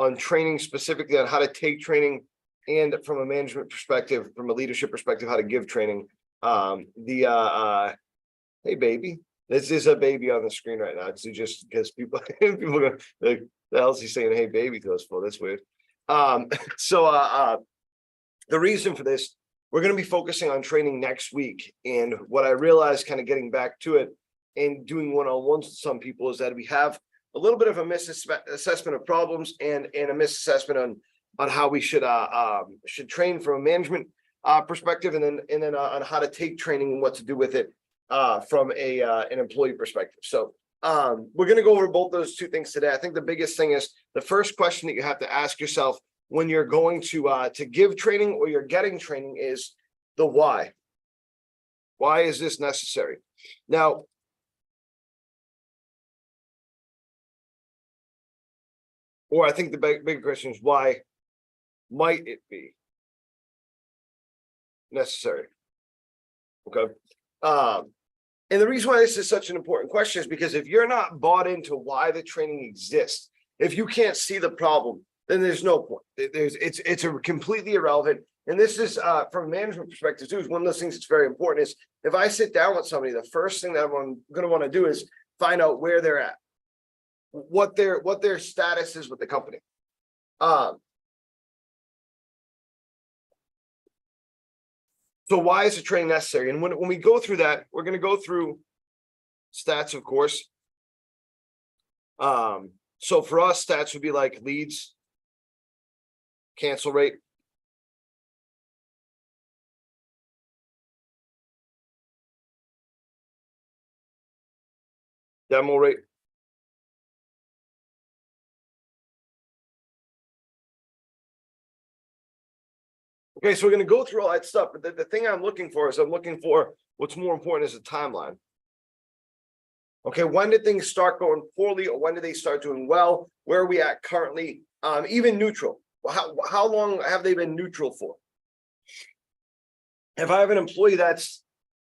on training, specifically on how to take training, and from a management perspective, from a leadership perspective, how to give training. Hey baby, this is a baby on the screen right now. It's just because people go like, the hell's he saying hey baby to us for? That's weird. The reason for this, we're going to be focusing on training next week. And what I realized, kind of getting back to it and doing one-on-ones with some people, is that we have a little bit of a misassessment of problems and a misassessment on how we should train from a management perspective, and then on how to take training and what to do with it from an employee perspective. So we're going to go over both those two things today. I think the biggest thing is the first question that you have to ask yourself when you're going to give training or you're getting training is the why. Why is this necessary? Now, or I think the big question is, why might it be necessary? Okay. And the reason why this is such an important question is because if you're not bought into why the training exists, if you can't see the problem, then there's no point. It's a completely irrelevant. And this is from a management perspective too, is one of those things that's very important. Is if I sit down with somebody, the first thing that I'm going to want to do is find out where they're at, what their status is with the company. So why is the training necessary? And when we go through that, we're going to go through stats, of course. So for us, stats would be like leads, cancel rate, demo rate, okay, so we're going to go through all that stuff, but the thing I'm looking for is what's more important is a timeline. Okay, when did things start going poorly, or when did they start doing well? Where are we at currently? Even neutral. How long have they been neutral for? If I have an employee that's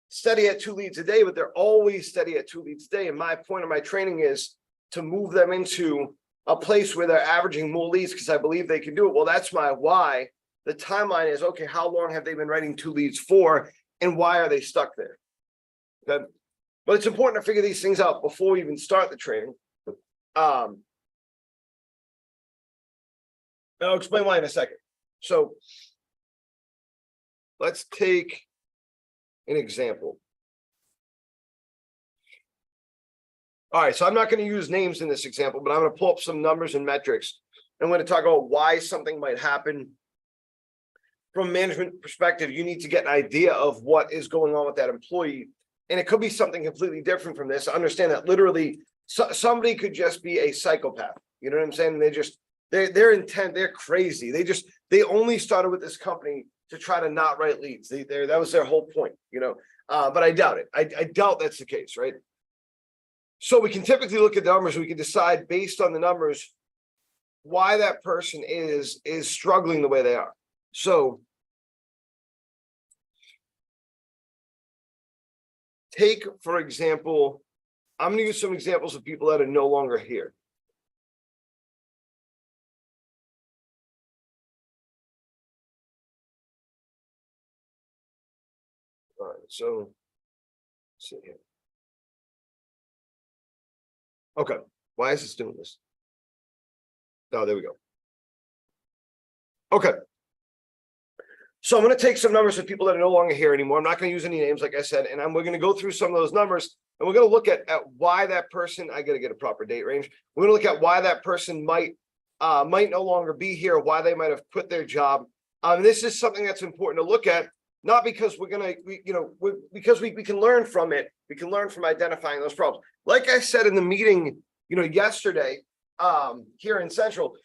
steady at 2 leads a day, but they're always steady at 2 leads a day, and my point of my training is to move them into a place where they're averaging more leads because I believe they can do it. Well, that's my why. The timeline is, okay, how long have they been writing 2 leads for, and why are they stuck there? Okay. But it's important to figure these things out before we even start the training. I'll explain why in a second. So let's take an example. All right, so I'm not going to use names in this example, but I'm going to pull up some numbers and metrics. I'm going to talk about why something might happen. From a management perspective, you need to get an idea of what is going on with that employee. And it could be something completely different from this. Understand that literally somebody could just be a psychopath. You know what I'm saying? They're intent, they're crazy. They only started with this company to try to not write leads. That was their whole point, you know. But I doubt it. I doubt that's the case, right? So we can typically look at the numbers. We can decide based on the numbers why that person is struggling the way they are. So take, for example, I'm going to use some examples of people that are no longer here. All right, so let's see here. Okay, why is this doing this? Oh, there we go. Okay. So I'm going to take some numbers of people that are no longer here anymore. I'm not going to use any names, like I said, and we're going to go through some of those numbers, and we're going to look at why that person, I got to get a proper date range. We're going to look at why that person might no longer be here, why they might have quit their job. This is something that's important to look at, not because because we can learn from it. We can learn from identifying those problems. Like I said in the meeting, yesterday here in Central,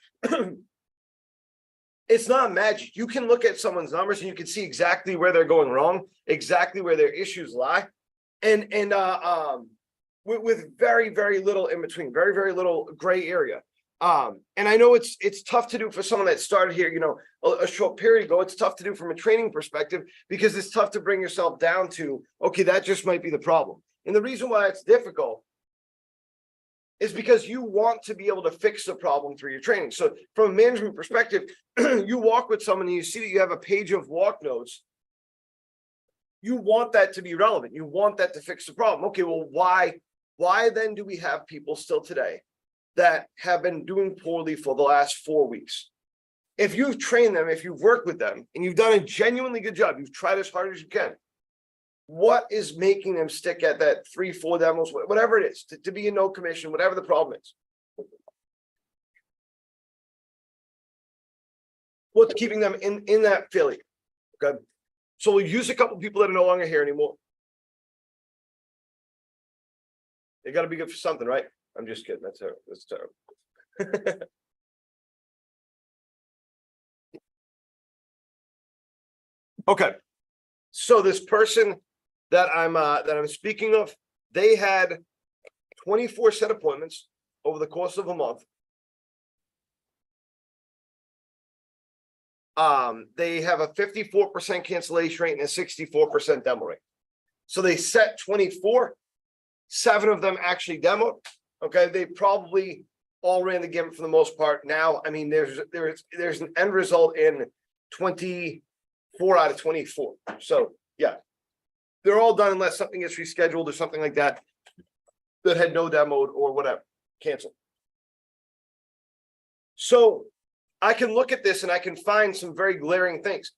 it's not magic. You can look at someone's numbers and you can see exactly where they're going wrong, exactly where their issues lie, and with very, very little in between, very, very little gray area. And I know it's tough to do for someone that started here, a short period ago. It's tough to do from a training perspective because it's tough to bring yourself down to, okay, that just might be the problem. And the reason why it's difficult is because you want to be able to fix the problem through your training. So from a management perspective, you walk with someone and you see that you have a page of walk notes. You want that to be relevant. You want that to fix the problem. Okay, well, why then do we have people still today that have been doing poorly for the last 4 weeks? If you've trained them, if you've worked with them, and you've done a genuinely good job, you've tried as hard as you can, what is making them stick at that 3-4 demos, whatever it is, to be in no commission, whatever the problem is? What's keeping them in that failure? Okay. So we'll use a couple people that are no longer here anymore. They got to be good for something, right? I'm just kidding. That's terrible. That's terrible. Okay. So this person that I'm speaking of, they had 24 set appointments over the course of a month. They have a 54% cancellation rate and a 64% demo rate. So they set 24, 7 of them actually demoed. Okay, they probably all ran the gamut for the most part. Now, I mean, there's an end result in 24 out of 24. So yeah, they're all done unless something gets rescheduled or something like that had no demoed or whatever, canceled. So I can look at this and I can find some very glaring things.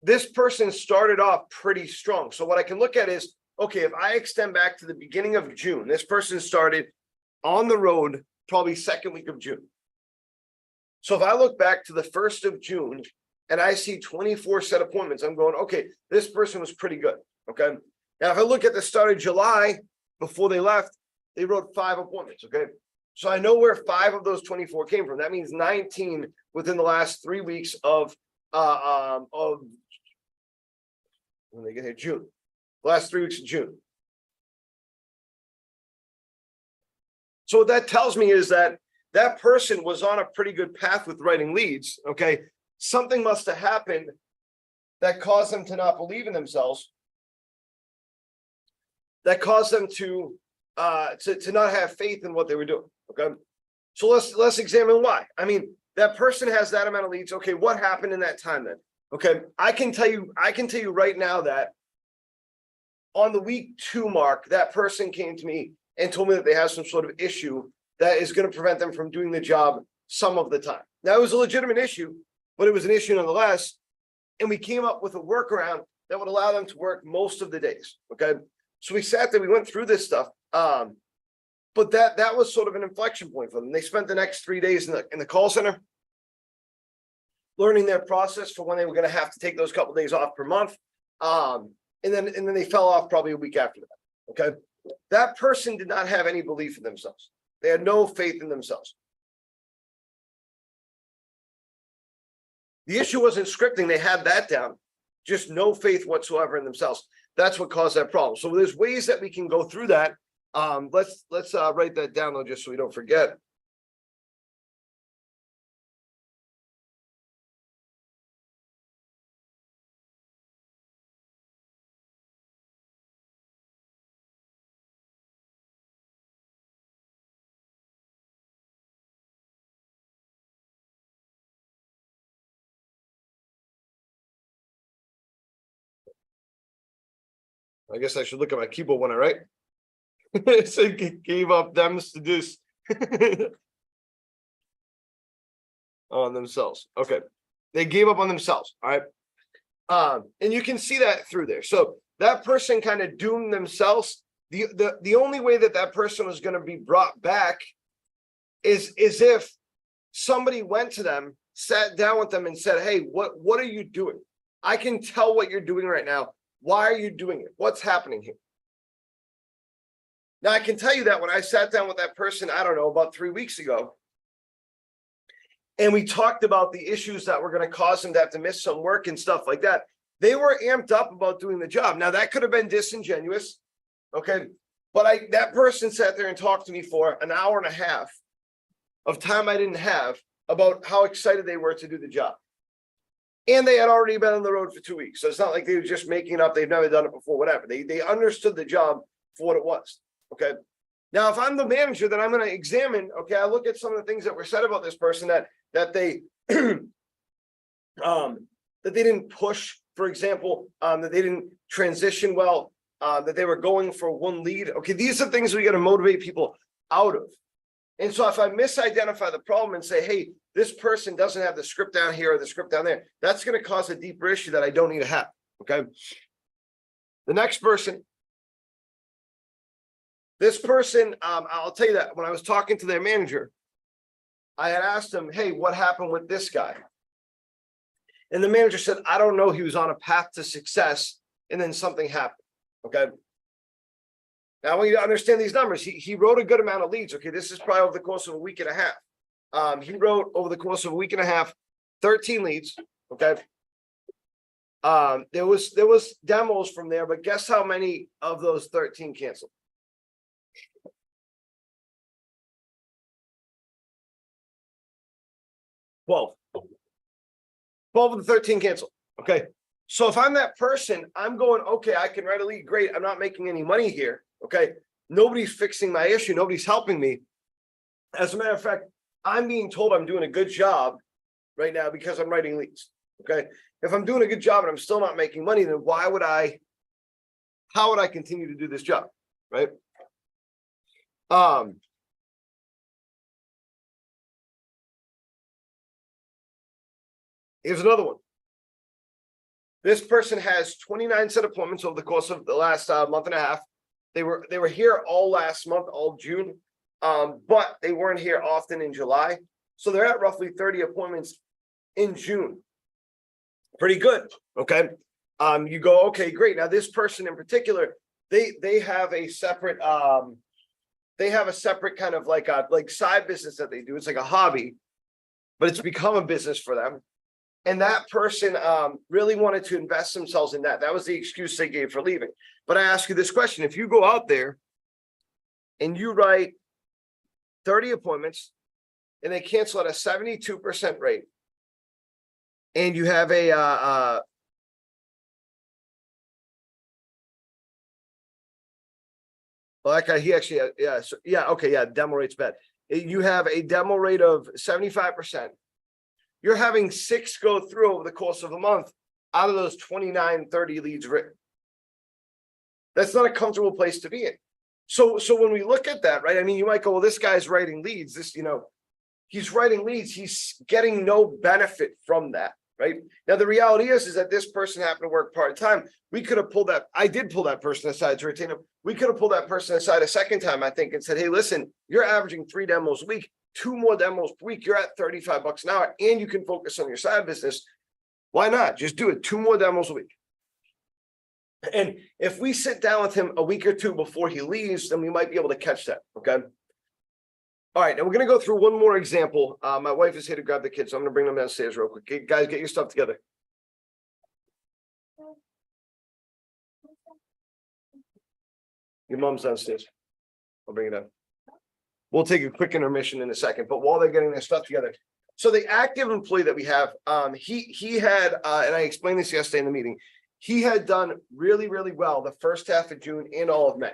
This person started off pretty strong. So what I can look at is, okay, if I extend back to the beginning of June, this person started on the road probably second week of June. So if I look back to the 1st of June and I see 24 set appointments, I'm going, okay, this person was pretty good. Okay. Now, if I look at the start of July, before they left, they wrote 5 appointments. Okay. So I know where 5 of those 24 came from. That means 19 within the last 3 weeks of when they get here, June. Last 3 weeks of June. So what that tells me is that that person was on a pretty good path with writing leads. Okay. Something must have happened that caused them to not believe in themselves. That caused them to not have faith in what they were doing. Okay. So let's examine why. I mean, that person has that amount of leads. Okay, what happened in that time then? Okay, I can tell you right now that on the week 2 mark, that person came to me and told me that they have some sort of issue that is going to prevent them from doing the job some of the time. Now, it was a legitimate issue, but it was an issue nonetheless. And we came up with a workaround that would allow them to work most of the days. Okay, so we sat there, we went through this stuff. But that was sort of an inflection point for them. They spent the next 3 days in the call center, learning their process for when they were going to have to take those couple of days off per month. And then they fell off probably a week after that. Okay. That person did not have any belief in themselves. They had no faith in themselves. The issue wasn't scripting. They had that down, just no faith whatsoever in themselves. That's what caused that problem. So there's ways that we can go through that. Let's write that down though, just so we don't forget. I guess I should look at my keyboard when I write. So gave up them to do on themselves. Okay, they gave up on themselves. All right, and you can see that through there. So that person kind of doomed themselves. The only way that person was going to be brought back is if somebody went to them, sat down with them, and said, "Hey, what are you doing? I can tell what you're doing right now. Why are you doing it? What's happening here?" Now, I can tell you that when I sat down with that person, I don't know, about 3 weeks ago, and we talked about the issues that were going to cause them to have to miss some work and stuff like that, they were amped up about doing the job. Now, that could have been disingenuous, okay? But that person sat there and talked to me for an hour and a half of time I didn't have about how excited they were to do the job. And they had already been on the road for 2 weeks. So it's not like they were just making it up. They've never done it before, whatever. They understood the job for what it was. Okay. Now, if I'm the manager, then I'm going to examine, okay, I look at some of the things that were said about this person that they that they didn't push, for example, that they didn't transition well, that they were going for one lead. Okay, these are things we got to motivate people out of. And so if I misidentify the problem and say, hey, this person doesn't have the script down here or the script down there, that's going to cause a deeper issue that I don't need to have. Okay. The next person, this person, I'll tell you that when I was talking to their manager, I had asked him, hey, what happened with this guy? And the manager said, I don't know. He was on a path to success and then something happened. Okay. Now, I want you to understand these numbers. He wrote a good amount of leads. Okay. This is probably over the course of a week and a half. He wrote over the course of a week and a half, 13 leads. Okay. There was demos from there, but guess how many of those 13 canceled? 12. 12 of the 13 canceled. Okay. So if I'm that person, I'm going, okay, I can write a lead. Great. I'm not making any money here. Okay. Nobody's fixing my issue. Nobody's helping me. As a matter of fact, I'm being told I'm doing a good job right now because I'm writing leads. Okay. If I'm doing a good job and I'm still not making money, then how would I continue to do this job? Right. Here's another one. This person has 29 set appointments over the course of the last month and a half. They were here all last month, all June, but they weren't here often in July. So they're at roughly 30 appointments in June. Pretty good. Okay. You go, okay, great. Now this person in particular, they have a separate kind of like side business that they do. It's like a hobby, but it's become a business for them. And that person really wanted to invest themselves in that. That was the excuse they gave for leaving. But I ask you this question. If you go out there and you write 30 appointments and they cancel at a 72% rate, and you have a well, that guy, he actually, demo rate's bad. You have a demo rate of 75%. You're having 6 go through over the course of a month out of those 29, 30 leads written. That's not a comfortable place to be in. So when we look at that, right, I mean, you might go, well, this guy's writing leads. He's writing leads. He's getting no benefit from that, right? Now, the reality is that this person happened to work part-time. We could have pulled that. I did pull that person aside to retain him. We could have pulled that person aside a second time, I think, and said, hey, listen, you're averaging 3 demos a week. 2 more demos per week, you're at $35 an hour, and you can focus on your side business. Why not? Just do it. 2 more demos a week. And if we sit down with him a week or 2 before he leaves, then we might be able to catch that. Okay. All right. And we're going to go through one more example. My wife is here to grab the kids, so I'm going to bring them downstairs real quick. Okay, guys, get your stuff together. Your mom's downstairs. I'll bring it up. We'll take a quick intermission in a second, but while they're getting their stuff together. So the active employee that we have, he had, and I explained this yesterday in the meeting, he had done really, really well the first half of June and all of May.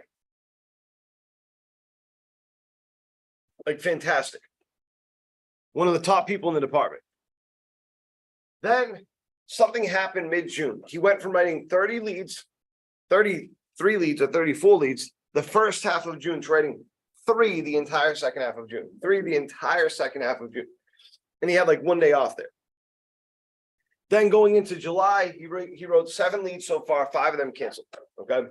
Like fantastic. One of the top people in the department. Then something happened mid-June. He went from writing 30 leads, 33 leads or 34 leads, the first half of June to writing 3 the entire second half of June. 3 the entire second half of June. And he had like 1 day off there. Then going into July, he wrote 7 leads so far, 5 of them canceled. Okay.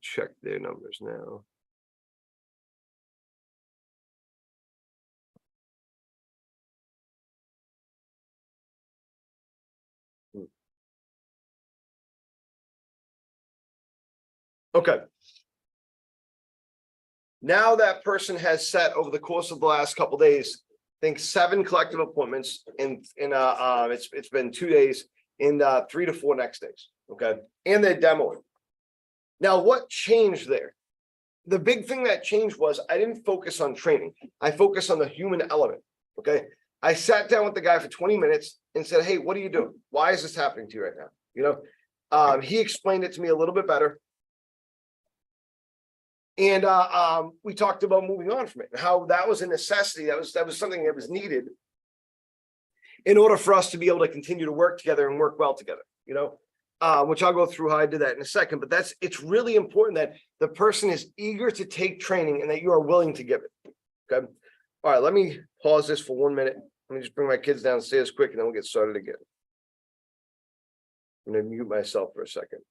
Check their numbers now. Okay. Now that person has set over the course of the last couple of days, I think 7 collective appointments it's been 2 days in 3 to 4 next days. Okay. And they're demoing. Now, what changed there? The big thing that changed was I didn't focus on training. I focused on the human element. Okay. I sat down with the guy for 20 minutes and said, hey, what are you doing? Why is this happening to you right now? He explained it to me a little bit better. And we talked about moving on from it and how that was a necessity. That was something that was needed in order for us to be able to continue to work together and work well together, which I'll go through how I did that in a second. But it's really important that the person is eager to take training and that you are willing to give it. Okay. All right, let me pause this for 1 minute. Let me just bring my kids downstairs quick and then we'll get started again. I'm going to mute myself for a second.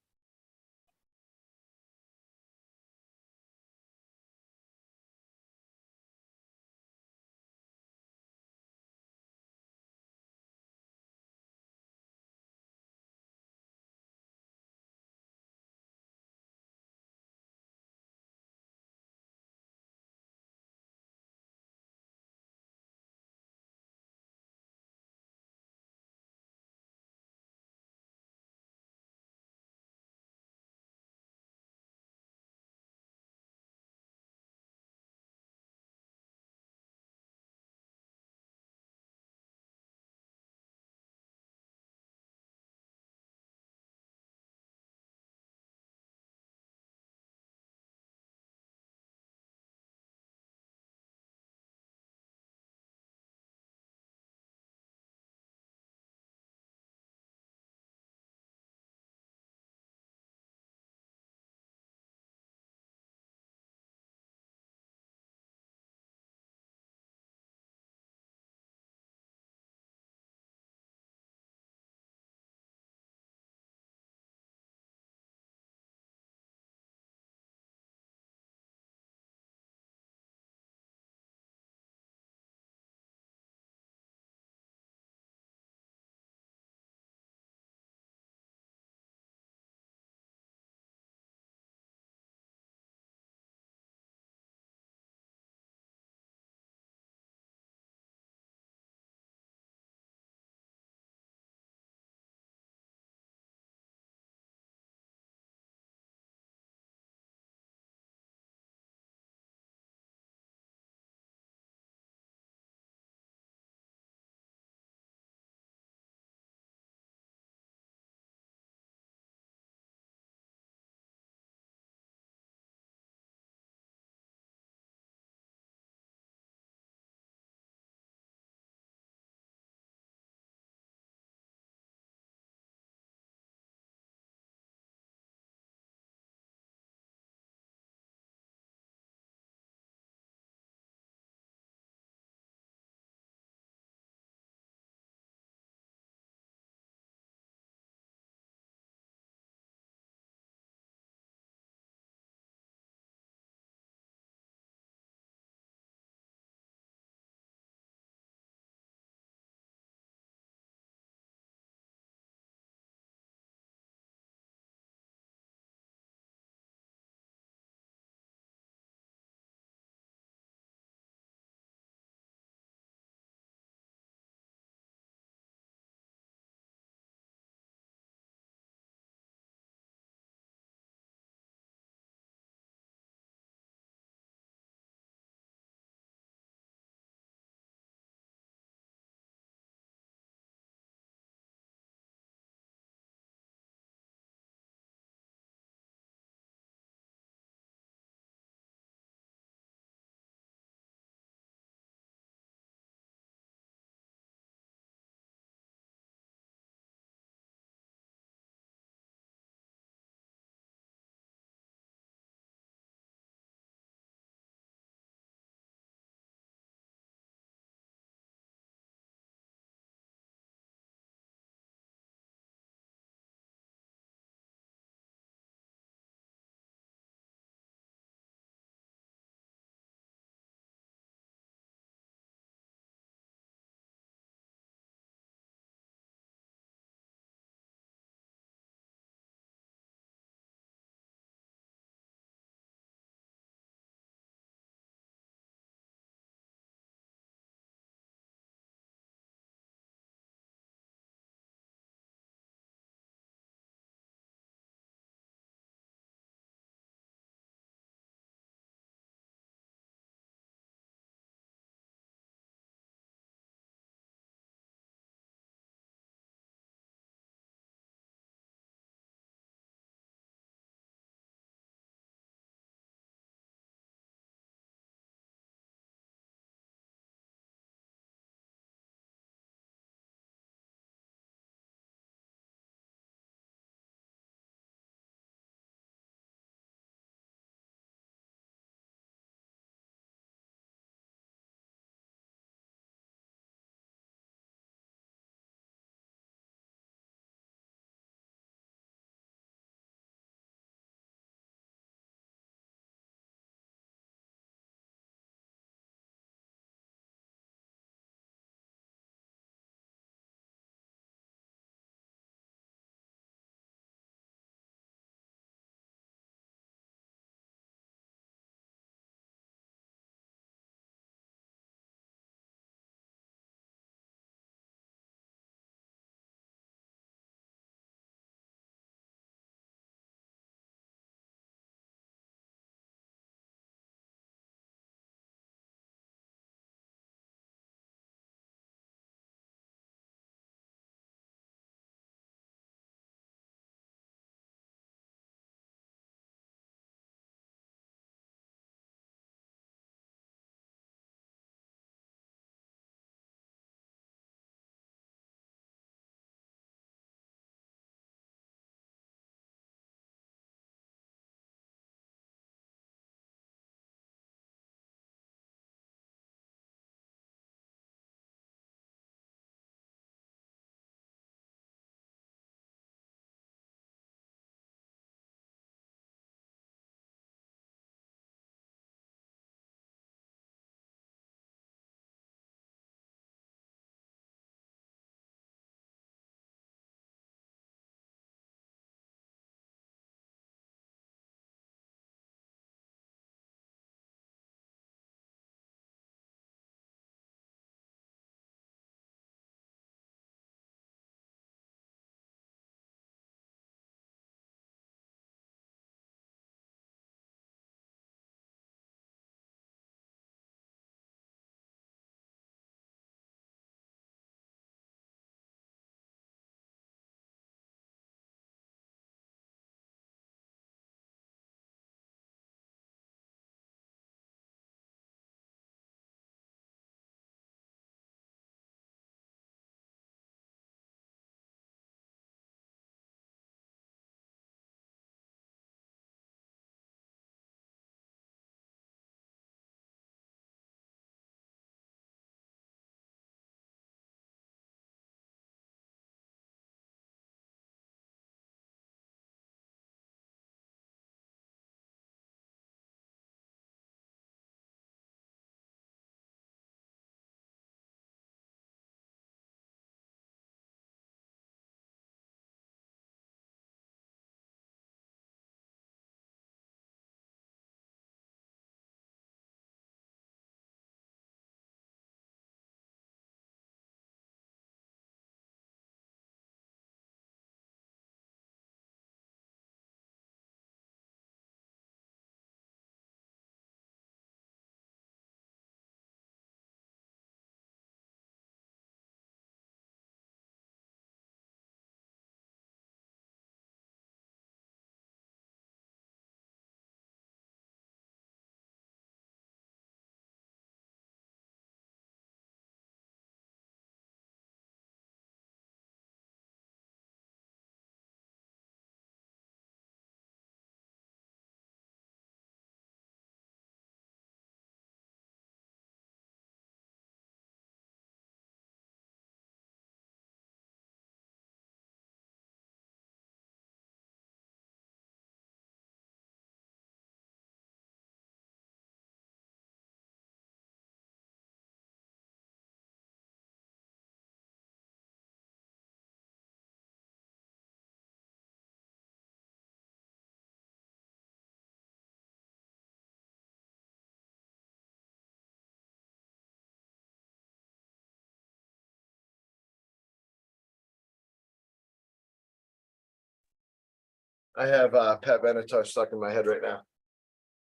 I have Pat Benatar stuck in my head right now.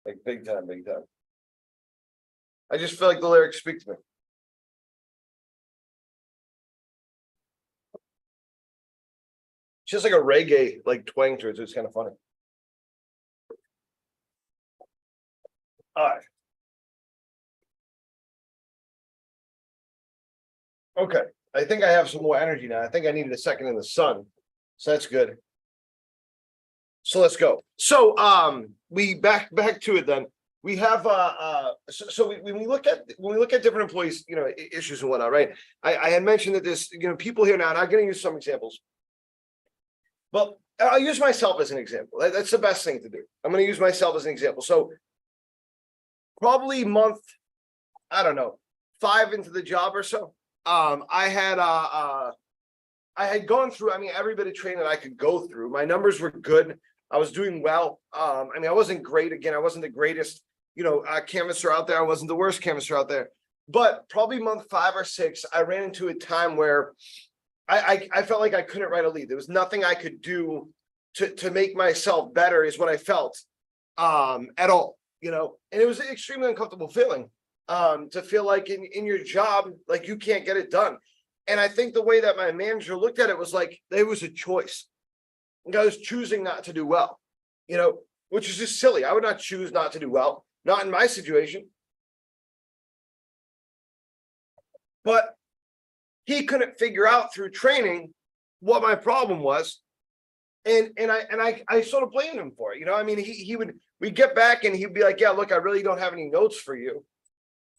Like big time, big time. I just feel like the lyrics speak to me. It's just like a reggae like twang to it, so it's kind of funny. All right. Okay. I think I have some more energy now. I think I needed a second in the sun. So that's good. So let's go. So we back to it then. We have when we look at different employees, you know, issues and whatnot, right? I had mentioned that there's, you know, people here now, and I'm going to use some examples. But I'll use myself as an example. That's the best thing to do. I'm going to use myself as an example. So probably month, I don't know, 5 into the job or so. I had gone through, I mean, every bit of training that I could go through. My numbers were good. I was doing well. I mean, I wasn't great. Again, I wasn't the greatest, you know, canvasser out there. I wasn't the worst canvasser out there. But probably month 5 or 6, I ran into a time where I felt like I couldn't write a lead. There was nothing I could do to make myself better, is what I felt at all, you know. And it was an extremely uncomfortable feeling, to feel like in your job, like you can't get it done. And I think the way that my manager looked at it was like there was a choice. I was choosing not to do well, you know, which is just silly. I would not choose not to do well, not in my situation. But he couldn't figure out through training what my problem was. And I sort of blamed him for it. You know, I mean, we'd get back and he'd be like, yeah, look, I really don't have any notes for you.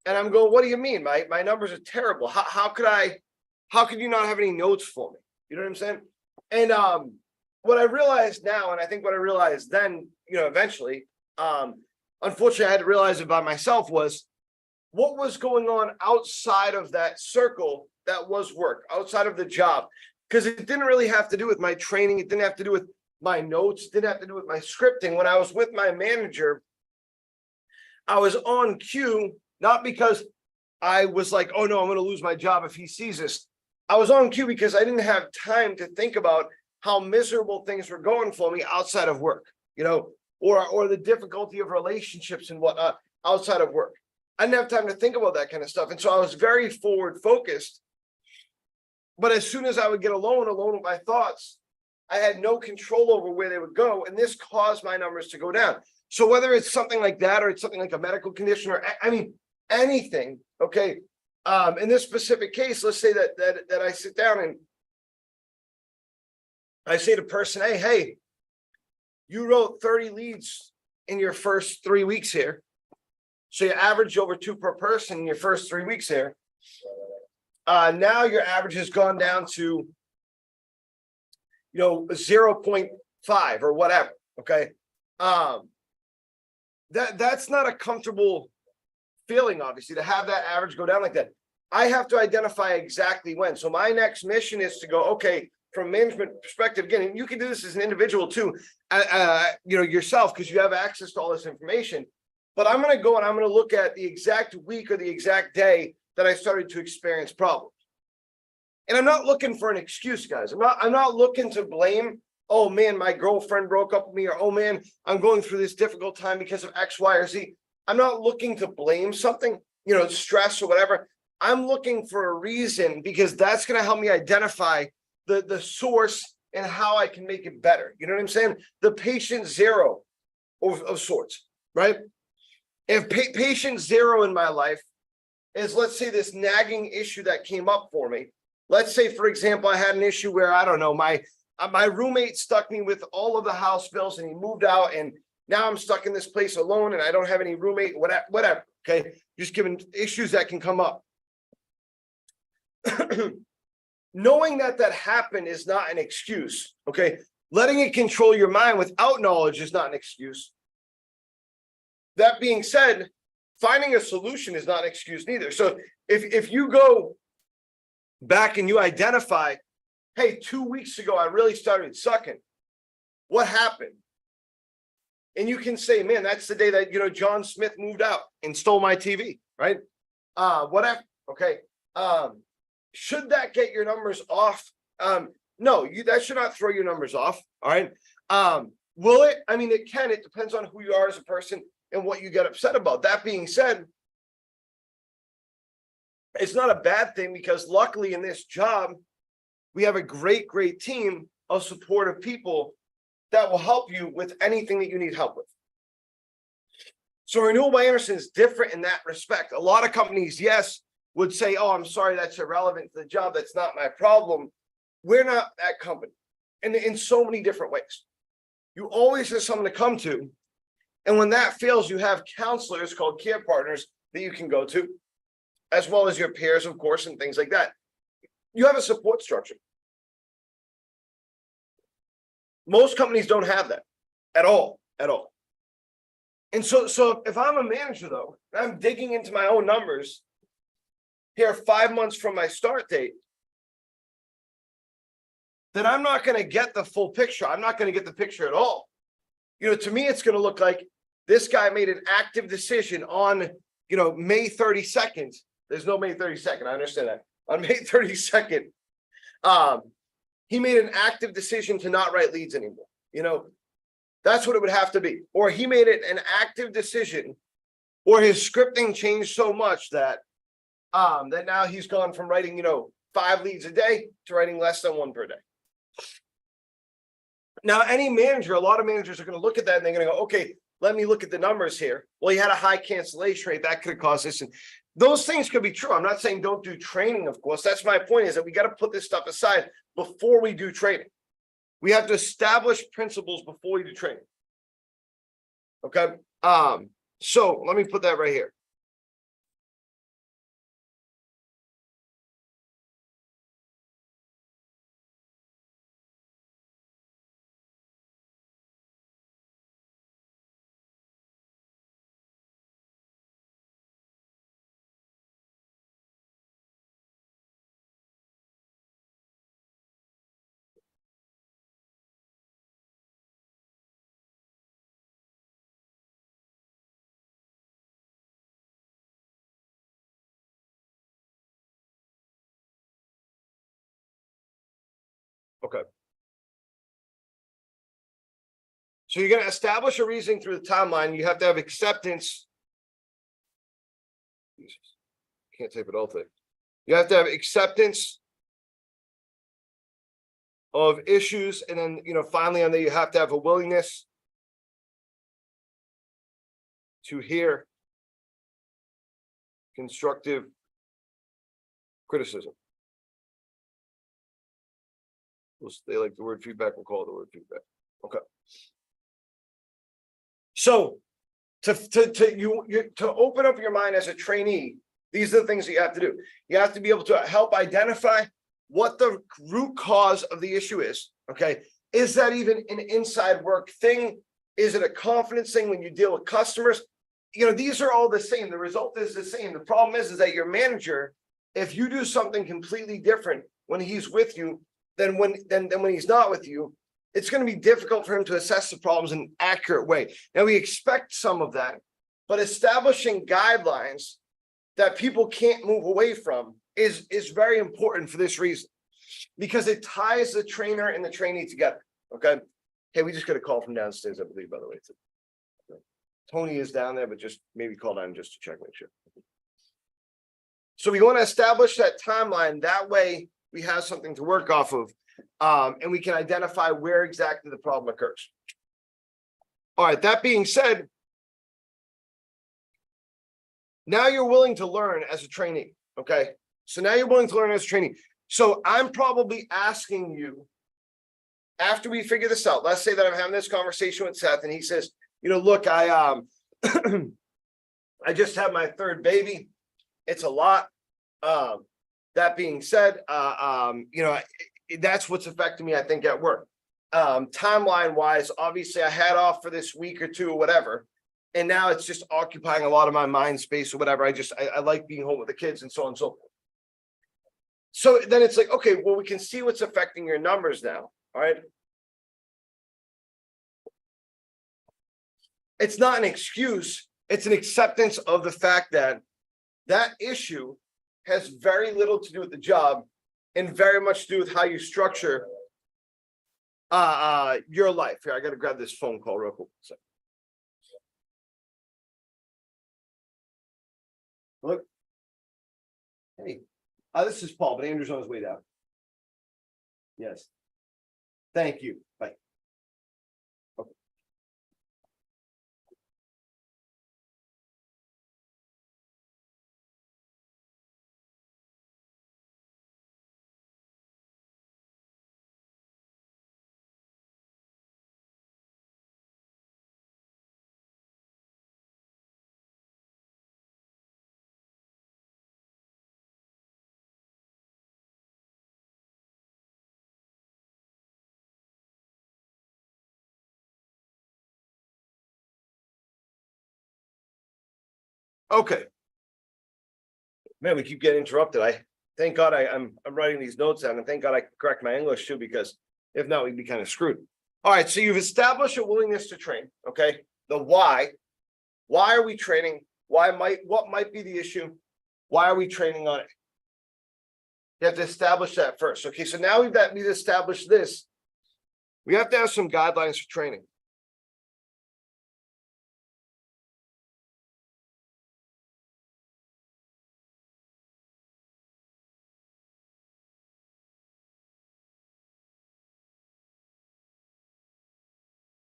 And I'm going, what do you mean? My numbers are terrible. How could you not have any notes for me? You know what I'm saying? And what I realized now, and I think what I realized then, you know, eventually, unfortunately, I had to realize it by myself, was what was going on outside of that circle that was work, outside of the job. Because it didn't really have to do with my training. It didn't have to do with my notes. It didn't have to do with my scripting. When I was with my manager, I was on cue, not because I was like, oh no, I'm going to lose my job if he sees this. I was on cue because I didn't have time to think about how miserable things were going for me outside of work, you know, or the difficulty of relationships and whatnot outside of work. I didn't have time to think about that kind of stuff. And so I was very forward focused. But as soon as I would get alone with my thoughts, I had no control over where they would go. And this caused my numbers to go down. So whether it's something like that, or it's something like a medical condition, or I mean, anything, okay. In this specific case, let's say that I sit down and I say to the person, hey, you wrote 30 leads in your first 3 weeks here. So you average over 2 per person in your first 3 weeks here. Now your average has gone down to, you know, 0.5 or whatever. Okay. That's not a comfortable feeling, obviously, to have that average go down like that. I have to identify exactly when. So my next mission is to go, okay, from management perspective, again, and you can do this as an individual too, you know, yourself, because you have access to all this information. But I'm going to go and I'm going to look at the exact week or the exact day that I started to experience problems. And I'm not looking for an excuse, guys. I'm not looking to blame, oh man, my girlfriend broke up with me, or oh man, I'm going through this difficult time because of X, Y, or Z. I'm not looking to blame something, you know, stress or whatever. I'm looking for a reason, because that's going to help me identify the source and how I can make it better. You know what I'm saying? The patient zero of sorts, right? If patient zero in my life is, let's say, this nagging issue that came up for me. Let's say, for example, I had an issue where, I don't know, my roommate stuck me with all of the house bills and he moved out, and now I'm stuck in this place alone and I don't have any roommate, whatever. Okay. Just given issues that can come up. Knowing that happened is not an excuse. Okay. Letting it control your mind without knowledge is not an excuse. That being said, finding a solution is not an excuse neither. So if you go back and you identify, hey, 2 weeks ago, I really started sucking. What happened? And you can say, man, that's the day that, you know, John Smith moved out and stole my TV, right? Whatever. Okay. Should that get your numbers off? No, that should not throw your numbers off. All right. Will it? I mean, it can. It depends on who you are as a person and what you get upset about. That being said, it's not a bad thing because luckily in this job, we have a great team of supportive people that will help you with anything that you need help with. So Renewal by Andersen is different in that respect. A lot of companies, yes, would say, oh, I'm sorry, that's irrelevant to the job. That's not my problem. We're not that company. And in so many different ways. You always have someone to come to. And when that fails, you have counselors called care partners that you can go to, as well as your peers, of course, and things like that. You have a support structure. Most companies don't have that at all. And so if I'm a manager, though, I'm digging into my own numbers here 5 months from my start date, then I'm not going to get the full picture. I'm not going to get the picture at all. To me, it's going to look like this guy made an active decision on, May 32nd. There's no May 32nd. I understand that. On May 32nd, he made an active decision to not write leads anymore. That's what it would have to be. Or he made it an active decision, or his scripting changed so much that that now he's gone from writing, 5 leads a day to writing less than 1 per day. Now, any manager, a lot of managers are going to look at that and they're going to go, okay, let me look at the numbers here. Well, he had a high cancellation rate. That could have caused this. And those things could be true. I'm not saying don't do training, of course. That's my point, is that we got to put this stuff aside before we do training. We have to establish principles before we do training. Okay. So let me put that right here. Okay. So you're going to establish a reasoning through the timeline. You have to have acceptance. Jesus. Can't type it all thing. You have to have acceptance of issues. And then, finally on there, you have to have a willingness to hear constructive criticism. They like the word feedback. We'll call it the word feedback. Okay. So to open up your mind as a trainee, these are the things that you have to do. You have to be able to help identify what the root cause of the issue is. Okay. Is that even an inside work thing? Is it a confidence thing when you deal with customers? These are all the same. The result is the same. The problem is that your manager, if you do something completely different when he's with you, then when he's not with you, it's going to be difficult for him to assess the problems in an accurate way. Now, we expect some of that, but establishing guidelines that people can't move away from is very important for this reason, because it ties the trainer and the trainee together. Okay. Hey, we just got a call from downstairs, I believe, by the way. Tony is down there, but just maybe call down just to check, make sure. So we want to establish that timeline. That way we have something to work off of, and we can identify where exactly the problem occurs. All right, that being said, now you're willing to learn as a trainee, okay? So now you're willing to learn as a trainee. So I'm probably asking you, after we figure this out, let's say that I'm having this conversation with Seth and he says, look, I I just had my 3rd baby. It's a lot. That being said, that's what's affecting me, I think, at work. Timeline wise, obviously I had off for this week or 2 or whatever. And now it's just occupying a lot of my mind space or whatever. I like being home with the kids and so on and so forth. So then it's like, okay, well, we can see what's affecting your numbers now. All right. It's not an excuse. It's an acceptance of the fact that that issue has very little to do with the job and very much to do with how you structure your life. Here, I gotta grab this phone call real quick. Look. Hey, this is Paul, but Andrew's on his way down. Yes. Thank you. Bye. Okay. Okay. Man, we keep getting interrupted. Thank God I'm writing these notes down, and thank God I correct my English too, because if not, we'd be kind of screwed. All right, so you've established a willingness to train. Okay, the why. Why are we training? What might be the issue? Why are we training on it? You have to establish that first. Okay, so now we've established this. We have to have some guidelines for training.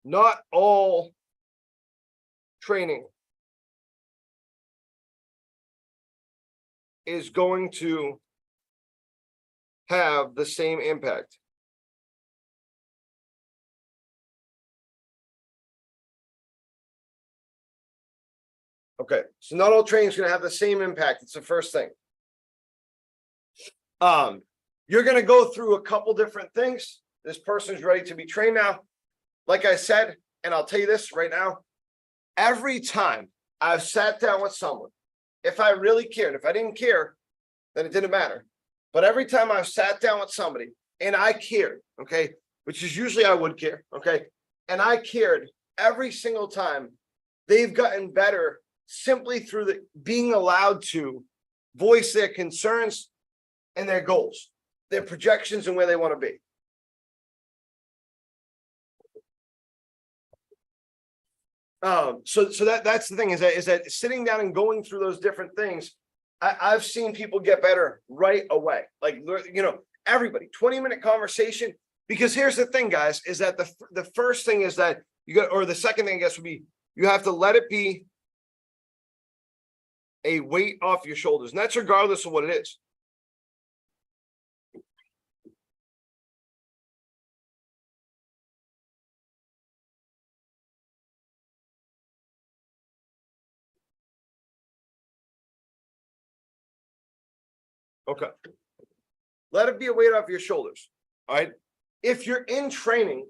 Not all training is going to have the same impact. Okay, so not all training is going to have the same impact. It's the first thing. You're going to go through a couple different things. This person's ready to be trained now. Like I said, and I'll tell you this right now, every time I've sat down with someone, if I really cared, if I didn't care, then it didn't matter. But every time I've sat down with somebody and I cared, okay, which is usually I would care, okay, and I cared every single time, they've gotten better simply through being allowed to voice their concerns and their goals, their projections and where they want to be. So that's the thing is that sitting down and going through those different things, I've seen people get better right away. Like, you know, everybody 20-minute conversation, because here's the thing, guys, is that the first thing is that you got, or the second thing I guess would be, you have to let it be a weight off your shoulders, and that's regardless of what it is. Okay. Let it be a weight off your shoulders. All right. If you're in training,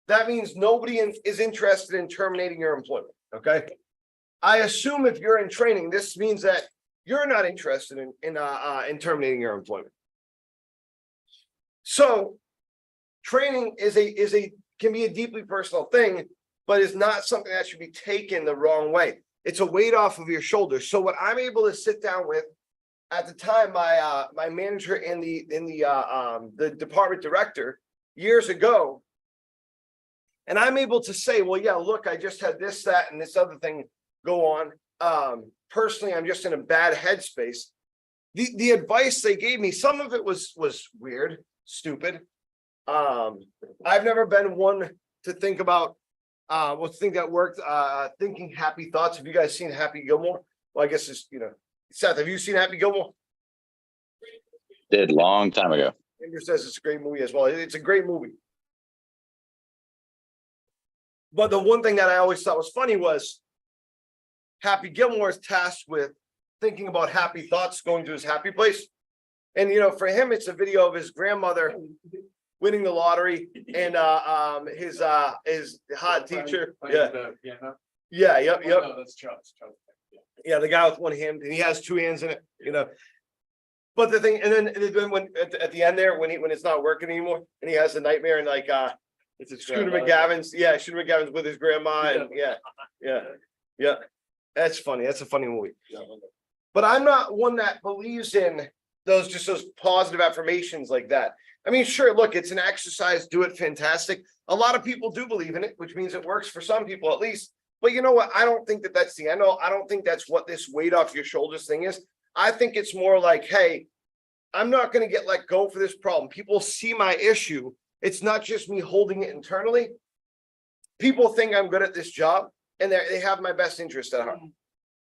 that means nobody is interested in terminating your employment. Okay. I assume if you're in training, this means that you're not interested in terminating your employment. So training can be a deeply personal thing, but is not something that should be taken the wrong way. It's a weight off of your shoulders. So what I'm able to sit down with, at the time, my manager and the department director years ago, and I'm able to say, well, yeah, look, I just had this, that, and this other thing go on. Personally, I'm just in a bad headspace. The advice they gave me, some of it was weird, stupid. I've never been one to think about think that worked. Thinking happy thoughts. Have you guys seen Happy Gilmore? Well, I guess it's, you know, Seth, have you seen Happy Gilmore? Did long time ago. Andrew says it's a great movie as well. It's a great movie. But the one thing that I always thought was funny was Happy Gilmore is tasked with thinking about happy thoughts, going to his happy place. And, you know, for him, it's a video of his grandmother winning the lottery and his hot teacher. Yeah. Yeah. Yep. No, that's Charles. Yeah, the guy with one hand, and he has two hands in it, you know. But the thing, and then when at the end there, when it's not working anymore, and he has a nightmare, and like it's Shooter McGavin's, Shooter McGavin's with his grandma, and yeah. That's funny. That's a funny movie. But I'm not one that believes in those positive affirmations like that. I mean, sure, look, it's an exercise, do it, fantastic. A lot of people do believe in it, which means it works for some people at least. But you know what? I don't think that that's the end all. I don't think that's what this weight off your shoulders thing is. I think it's more like, hey, I'm not going to get let go for this problem. People see my issue. It's not just me holding it internally. People think I'm good at this job and they have my best interest at heart.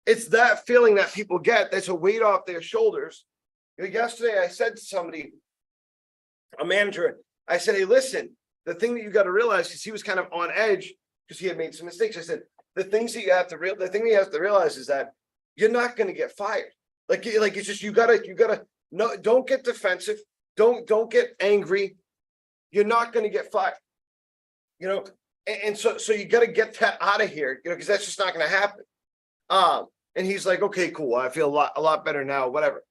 It's that feeling that people get that's a weight off their shoulders. Yesterday, I said to somebody, a manager, I said, hey, listen, the thing that you got to realize, because he was kind of on edge because he had made some mistakes. I said, the thing that you have to realize is that you're not going to get fired. Like it's just, you gotta, no, don't get defensive. Don't get angry. You're not going to get fired, you know? And so you got to get that out of here, you know, because that's just not going to happen. And he's like, okay, cool. I feel a lot better now, whatever.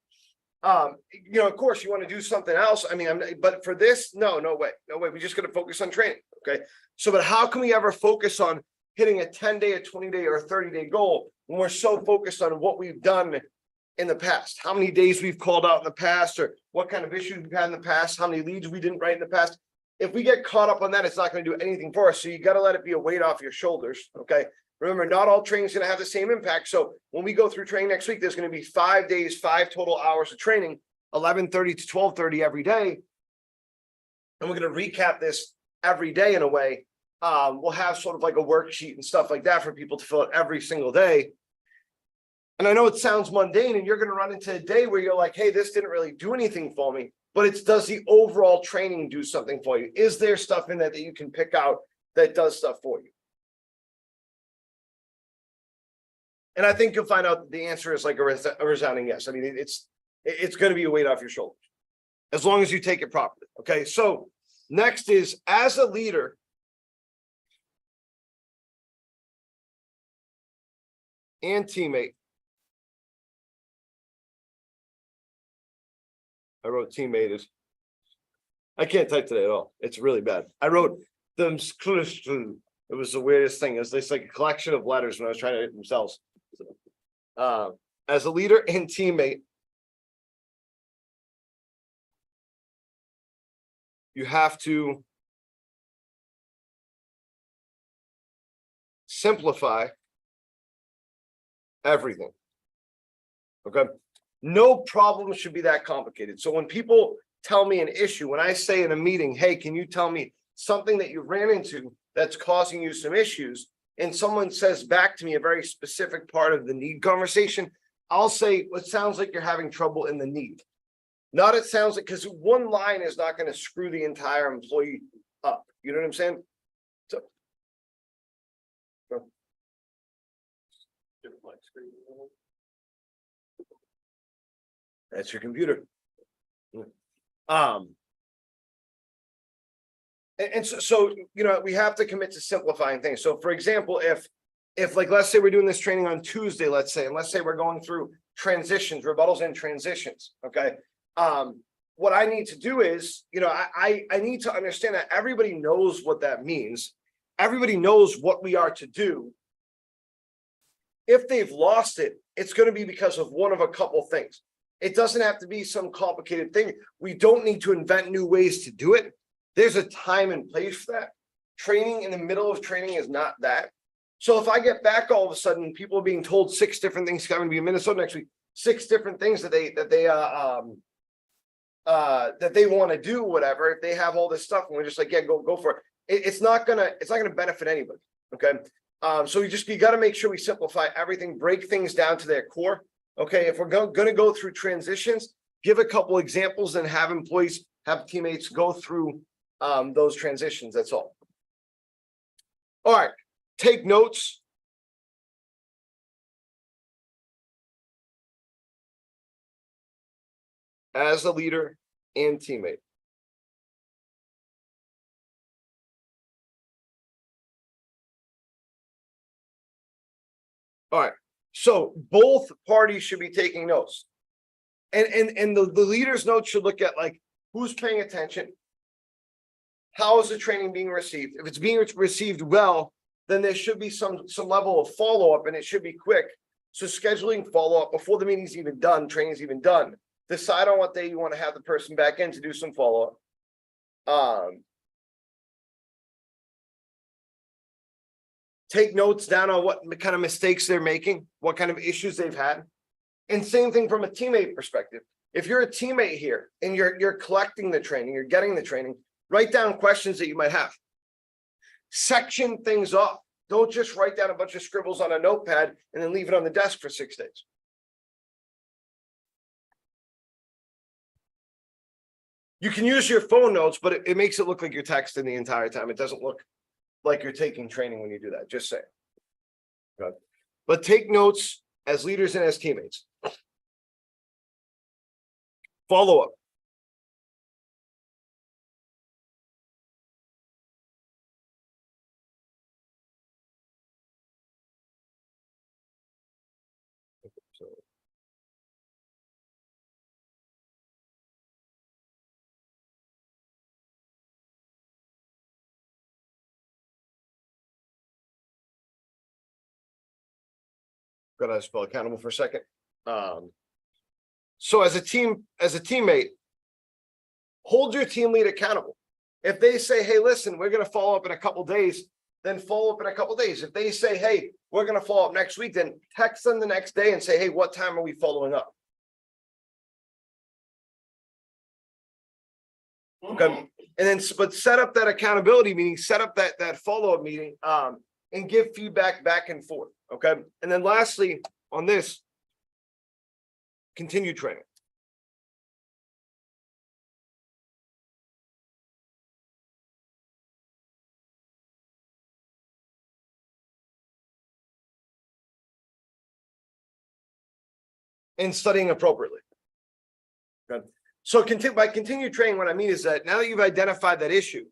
You know, of course you want to do something else. I mean, but for this, no way. We just got to focus on training. Okay. So, but how can we ever focus on hitting a 10-day, a 20-day, or a 30-day goal when we're so focused on what we've done in the past, how many days we've called out in the past, or what kind of issues we've had in the past, how many leads we didn't write in the past? If we get caught up on that, it's not going to do anything for us. So you got to let it be a weight off your shoulders. Okay. Remember, not all training is going to have the same impact. So when we go through training next week, there's going to be 5 days, 5 total hours of training, 11:30 to 12:30 every day. And we're going to recap this every day in a way. We'll have sort of like a worksheet and stuff like that for people to fill out every single day. And I know it sounds mundane and you're going to run into a day where you're like, hey, this didn't really do anything for me, but it's, does the overall training do something for you? Is there stuff in that you can pick out that does stuff for you? And I think you'll find out the answer is like a resounding yes. I mean, it's going to be a weight off your shoulders as long as you take it properly. Okay. So next is, as a leader, and teammate. I wrote teammate is, I can't type today at all. It's really bad. I wrote them. It was the weirdest thing. It's like a collection of letters when I was trying to hit themselves. As a leader and teammate, you have to simplify everything. Okay. No problem should be that complicated. So when people tell me an issue, when I say in a meeting, hey, can you tell me something that you ran into that's causing you some issues? And someone says back to me a very specific part of the need conversation, I'll say, well, it sounds like you're having trouble in the need. Not it sounds like, because one line is not going to screw the entire employee up. You know what I'm saying? So, that's your computer. And so, you know, we have to commit to simplifying things. So for example, if like, let's say we're doing this training on Tuesday, let's say, and let's say we're going through transitions, rebuttals and transitions. Okay. What I need to do is, you know, I need to understand that everybody knows what that means. Everybody knows what we are to do. If they've lost it, it's going to be because of one of a couple things. It doesn't have to be some complicated thing. We don't need to invent new ways to do it. There's a time and place for that. Training in the middle of training is not that. So if I get back all of a sudden, people are being told 6 different things. I'm going to be in Minnesota next week. 6 different things that they want to do, whatever. If they have all this stuff, and we're just like, yeah, go for it. It's not gonna benefit anybody. Okay. So you got to make sure we simplify everything, break things down to their core. Okay. If we're going to go through transitions, give a couple examples and have employees, have teammates go through those transitions. That's all. All right. Take notes. As a leader and teammate. All right. So both parties should be taking notes. And the leader's notes should look at like, who's paying attention? How is the training being received? If it's being received well, then there should be some level of follow-up and it should be quick. So scheduling follow-up before the meeting's even done, training's even done. decide on what day you want to have the person back in to do some follow-up. Take notes down on what kind of mistakes they're making, what kind of issues they've had. And same thing from a teammate perspective. If you're a teammate here and you're collecting the training, you're getting the training, write down questions that you might have. Section things off. Don't just write down a bunch of scribbles on a notepad and then leave it on the desk for 6 days. You can use your phone notes, but it makes it look like you're texting the entire time. It doesn't look like you're taking training when you do that. Just saying. Good. But take notes as leaders and as teammates. Follow up. Gotta spell accountable for a second. So as a teammate, hold your team lead accountable. If they say, hey, listen, we're gonna follow up in a couple days, then follow up in a couple days. If they say, hey, we're gonna follow up next week, then text them the next day and say, hey, what time are we following up? Okay. And then, but set up that accountability meeting, set up that follow-up meeting, and give feedback back and forth. Okay. And then lastly, on this, continue training. And studying appropriately. Good. So by continue training, what I mean is that now that you've identified that issue,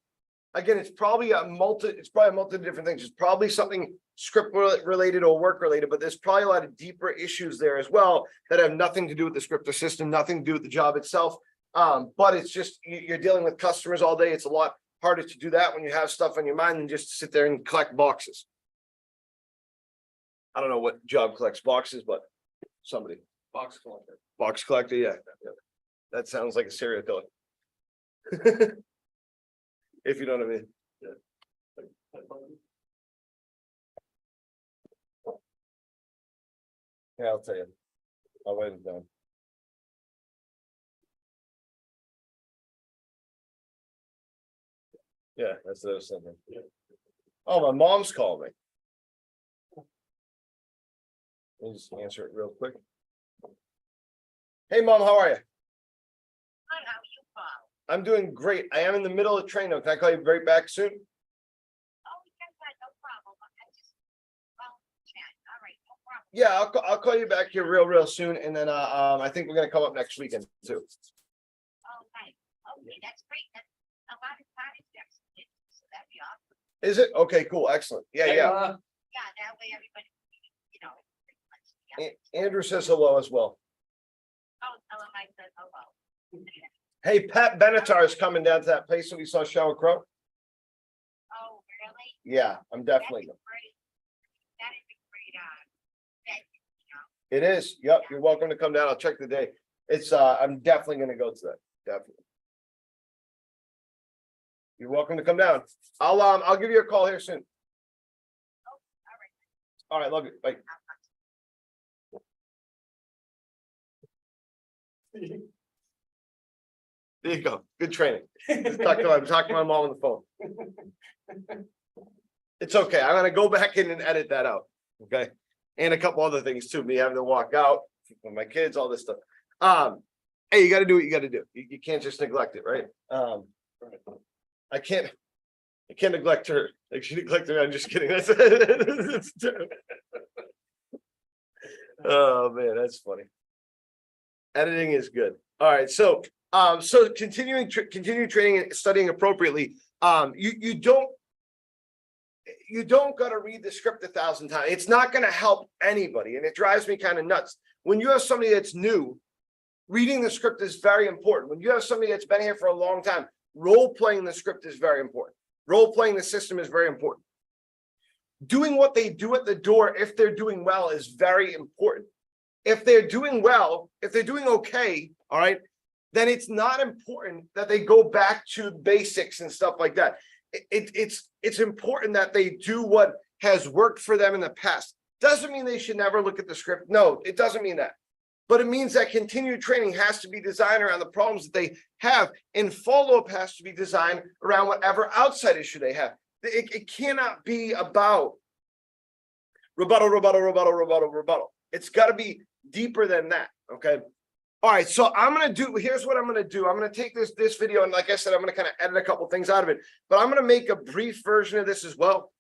again, it's probably a multi of different things. It's probably something script related or work related, but there's probably a lot of deeper issues there as well that have nothing to do with the script or system, nothing to do with the job itself. But it's just, you're dealing with customers all day. It's a lot harder to do that when you have stuff on your mind than just sit there and collect boxes. I don't know what job collects boxes, but somebody. Box collector. Box collector, yeah. That sounds like a serial killer. If you know what I mean. Yeah, I'll tell you. I'll write it down. Yeah, that's the other something. Oh, my mom's called me. Let me just answer it real quick. Hey, Mom, how are you? Hi, how are you, Bob? I'm doing great. I am in the middle of training. Can I call you right back soon? Oh, yeah, no problem. I just, chat. All right, no problem. Yeah, I'll call you back here real soon, and then I think we're gonna come up next weekend too. Oh, nice. Okay, that's great. That's a lot of time next week, so that'd be awesome. Is it? Okay, cool, excellent. Yeah. Yeah, that way everybody, you know. Yeah. Andrew says hello as well. Oh, tell him I said hello. Hey, Pat Benatar is coming down to that place that we saw Shower Crow. Oh, really? Yeah, I'm definitely. That'd be great. That'd be great, venue, It is. Yep. You're welcome to come down. I'll check the day. It's I'm definitely gonna go to that. Definitely. You're welcome to come down. I'll give you a call here soon. All right, love you. Bye. There you go. Good training. I'm talking to my mom on the phone. It's okay. I'm gonna go back in and edit that out. Okay. And a couple other things too. Me having to walk out with my kids, all this stuff. Hey, you gotta do what you gotta do. You can't just neglect it, right? I can't neglect her. Like she neglected me. I'm just kidding. That's oh man, that's funny. Editing is good. All right, so continue training and studying appropriately. You don't got to read the script 1,000 times. It's not going to help anybody, and it drives me kind of nuts. When you have somebody that's new, reading the script is very important. When you have somebody that's been here for a long time, role playing the script is very important. Role playing the system is very important. Doing what they do at the door, if they're doing well, is very important. If they're doing well, if they're doing okay, all right, then it's not important that they go back to basics and stuff like that. It's important that they do what has worked for them in the past. Doesn't mean they should never look at the script. No, it doesn't mean that. But it means that continued training has to be designed around the problems that they have, and follow-up has to be designed around whatever outside issue they have. It cannot be about rebuttal. It's got to be deeper than that. Okay. All right. So here's what I'm going to do. I'm going to take this video, and like I said, I'm going to kind of edit a couple things out of it, but I'm going to make a brief version of this as well.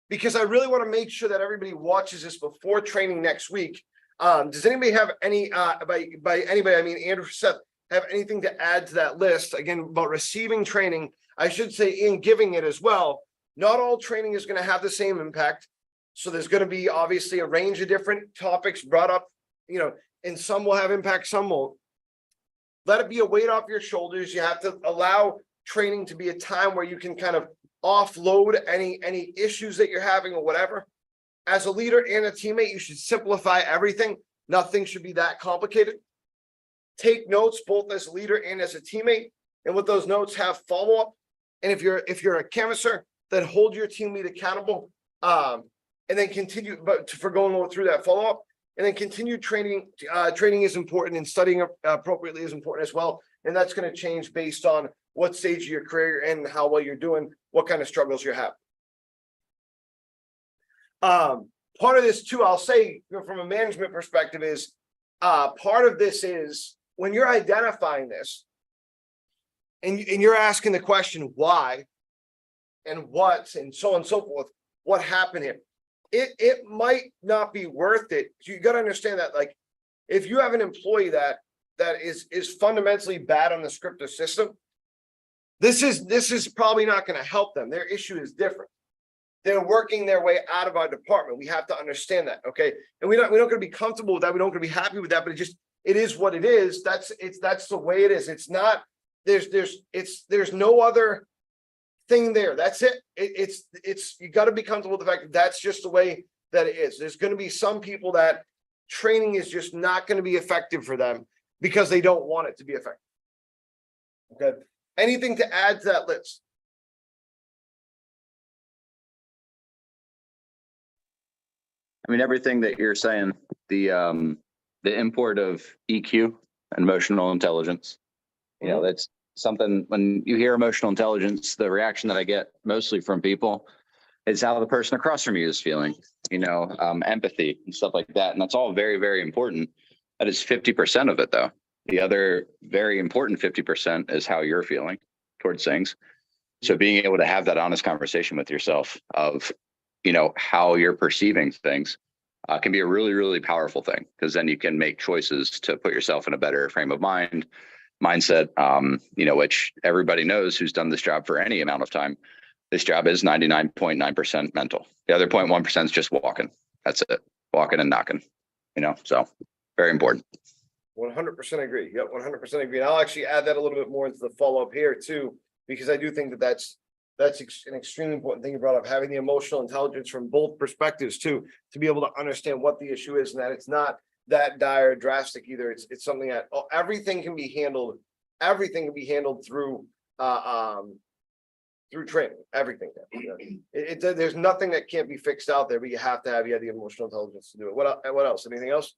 Because I really want to make sure that everybody watches this before training next week. Does anybody have any, by anybody, I mean, Andrew, Seth, have anything to add to that list? Again, about receiving training, I should say in giving it as well. Not all training is going to have the same impact. So there's going to be obviously a range of different topics brought up, and some will have impact, some won't. Let it be a weight off your shoulders. You have to allow training to be a time where you can kind of offload any issues that you're having or whatever. As a leader and a teammate, you should simplify everything. Nothing should be that complicated. Take notes both as a leader and as a teammate, and with those notes have follow-up. And if you're a canvasser, then hold your teammate accountable, and then continue, but for going through that follow-up, and then continue training. Training is important, and studying appropriately is important as well. And that's going to change based on what stage of your career and how well you're doing, what kind of struggles you have. Part of this too, I'll say from a management perspective is, part of this is when you're identifying this and you're asking the question, why and what, and so on and so forth, what happened here? It might not be worth it. You got to understand that, like, if you have an employee that is fundamentally bad on the script or system, this is probably not going to help them. Their issue is different. They're working their way out of our department. We have to understand that, okay? And we're not going to be comfortable with that. We don't going to be happy with that, but it is what it is. That's the way it is. It's not, there's no other thing there. That's it. It's you got to be comfortable with the fact that that's just the way that it is. There's going to be some people that training is just not going to be effective for them because they don't want it to be effective. Okay. Anything to add to that list? I mean, everything that you're saying, the import of EQ and emotional intelligence, that's something. When you hear emotional intelligence, the reaction that I get mostly from people is how the person across from you is feeling, empathy and stuff like that. And that's all very, very important. That is 50% of it, though. The other very important 50% is how you're feeling towards things. So being able to have that honest conversation with yourself of, how you're perceiving things can be a really, really powerful thing, because then you can make choices to put yourself in a better frame of mindset, which everybody knows who's done this job for any amount of time. This job is 99.9% mental. The other 0.1% is just walking. That's it. Walking and knocking, so very important. 100% agree. Yep, 100% agree. And I'll actually add that a little bit more into the follow-up here too, because I do think that's an extremely important thing you brought up, having the emotional intelligence from both perspectives too, to be able to understand what the issue is, and that it's not that dire, drastic either. It's something that everything can be handled. Everything can be handled through training. Everything. There's nothing that can't be fixed out there, but you have to have the emotional intelligence to do it. What else? Anything else?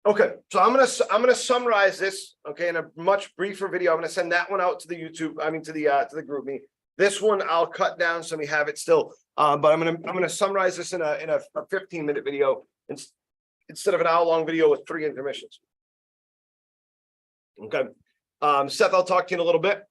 Okay, so I'm gonna summarize this, okay, in a much briefer video. I'm gonna send that one out to the YouTube, to the group me. This one I'll cut down so we have it still. But I'm gonna summarize this in a 15-minute video instead of an hour-long video with 3 intermissions. Okay. Seth, I'll talk to you in a little bit.